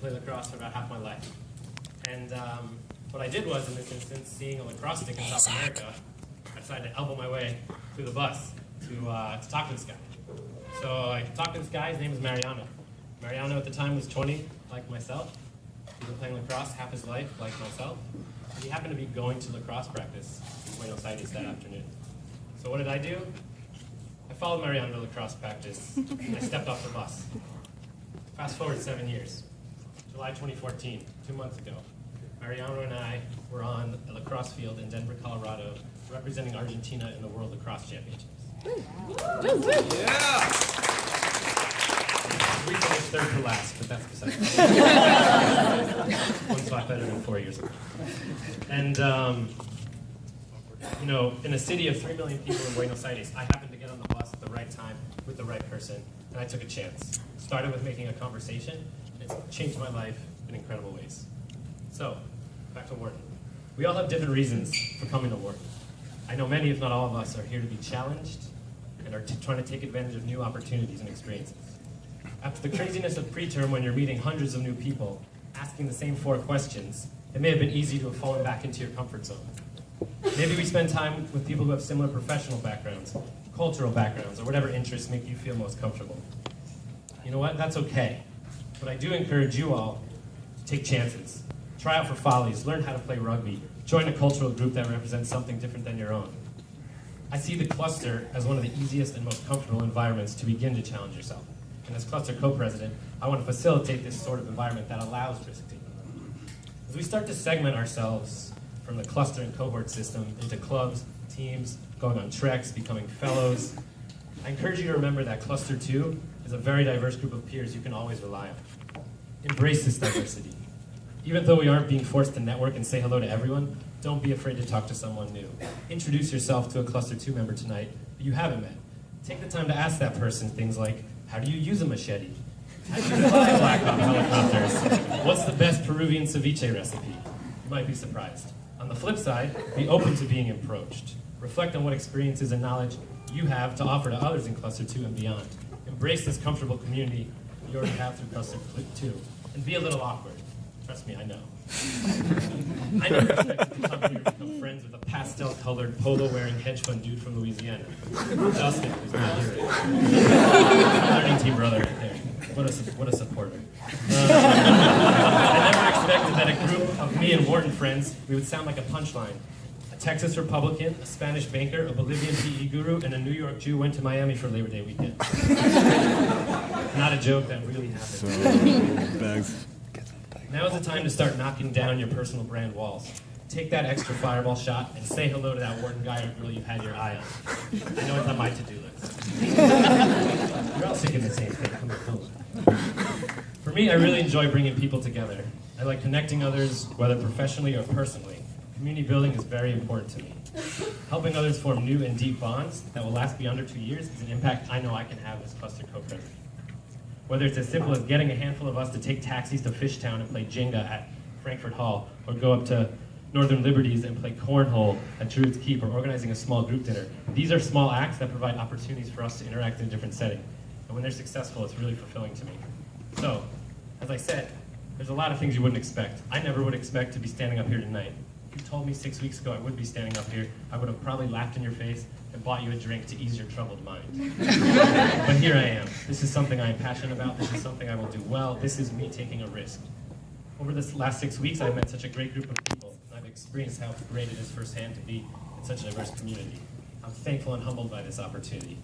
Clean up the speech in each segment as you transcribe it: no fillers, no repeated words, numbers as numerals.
play lacrosse for about half my life. And what I did was, in this instance, seeing a lacrosse stick in South America, I decided to elbow my way through the bus to talk to this guy. So I talked to this guy. His name is Mariano. Mariano at the time was 20, like myself. He'd been playing lacrosse half his life, like myself. And he happened to be going to lacrosse practice in Buenos Aires that afternoon. So what did I do? I followed Mariano to lacrosse practice, and I stepped off the bus. Fast forward 7 years. July 2014, 2 months ago. Mariano and I were on a lacrosse field in Denver, Colorado, representing Argentina in the World Lacrosse Championships. Yeah! We finished third for last, but that's beside the point. One spot better than 4 years ago. And, you know, in a city of 3 million people in Buenos Aires, I happened to get on the bus at the right time with the right person, and I took a chance. Started with making a conversation. It's changed my life in incredible ways. So, back to Wharton. We all have different reasons for coming to Wharton. I know many, if not all of us, are here to be challenged and are trying to take advantage of new opportunities and experiences. After the craziness of preterm, when you're meeting hundreds of new people, asking the same 4 questions, it may have been easy to have fallen back into your comfort zone. Maybe we spend time with people who have similar professional backgrounds, cultural backgrounds, or whatever interests make you feel most comfortable. You know what? That's okay. But I do encourage you all to take chances. Try out for follies, learn how to play rugby, join a cultural group that represents something different than your own. I see the cluster as one of the easiest and most comfortable environments to begin to challenge yourself. And as cluster co-president, I want to facilitate this sort of environment that allows risk-taking. As we start to segment ourselves from the cluster and cohort system into clubs, teams, going on treks, becoming fellows, I encourage you to remember that Cluster 2 is a very diverse group of peers you can always rely on. Embrace this diversity. Even though we aren't being forced to network and say hello to everyone, don't be afraid to talk to someone new. Introduce yourself to a Cluster 2 member tonight that you haven't met. Take the time to ask that person things like, how do you use a machete? How do you fly Black Hawk helicopters? What's the best Peruvian ceviche recipe? You might be surprised. On the flip side, be open to being approached. Reflect on what experiences and knowledge you have to offer to others in Cluster 2 and beyond. Embrace this comfortable community you already have through Cluster 2. And be a little awkward. Trust me, I know. I never expected to come here to become friends with a pastel-colored, polo-wearing hedge fund dude from Louisiana. Dustin, who's my hero. Learning team brother right there. What a supporter. I never expected that a group of me and Wharton friends, we would sound like a punchline. A Texas Republican, a Spanish banker, a Bolivian PE guru, and a New York Jew went to Miami for Labor Day weekend. Not a joke, that really happened. Now is the time to start knocking down your personal brand walls. Take that extra fireball shot and say hello to that Wharton guy or girl you've had your eye on. I know it's on my to-do list. You're all thinking the same thing. Come on. For me, I really enjoy bringing people together. I like connecting others, whether professionally or personally. Community building is very important to me. Helping others form new and deep bonds that will last beyond 2 years is an impact I know I can have as cluster co-president. Whether it's as simple as getting a handful of us to take taxis to Fishtown and play Jenga at Frankfurt Hall, or go up to Northern Liberties and play cornhole at Druids Keep, or organizing a small group dinner. These are small acts that provide opportunities for us to interact in a different setting. And when they're successful, it's really fulfilling to me. So, as I said, there's a lot of things you wouldn't expect. I never would expect to be standing up here tonight. If you told me 6 weeks ago I would be standing up here, I would have probably laughed in your face and bought you a drink to ease your troubled mind. But here I am. This is something I am passionate about. This is something I will do well. This is me taking a risk. Over this last 6 weeks, I've met such a great group of people, and I've experienced how great it is firsthand to be in such a diverse community. I'm thankful and humbled by this opportunity.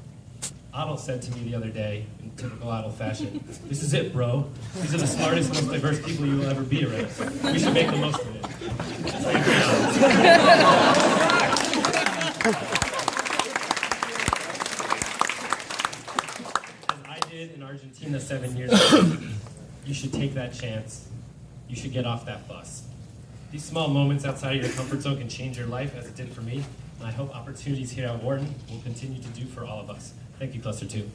Otto said to me the other day, in typical Otto fashion, "This is it, bro. These are the smartest, most diverse people you will ever be around. We should make the most of it." So as I did in Argentina 7 years ago, you should take that chance. You should get off that bus. These small moments outside of your comfort zone can change your life, as it did for me, and I hope opportunities here at Wharton will continue to do for all of us. Thank you, Cluster 2.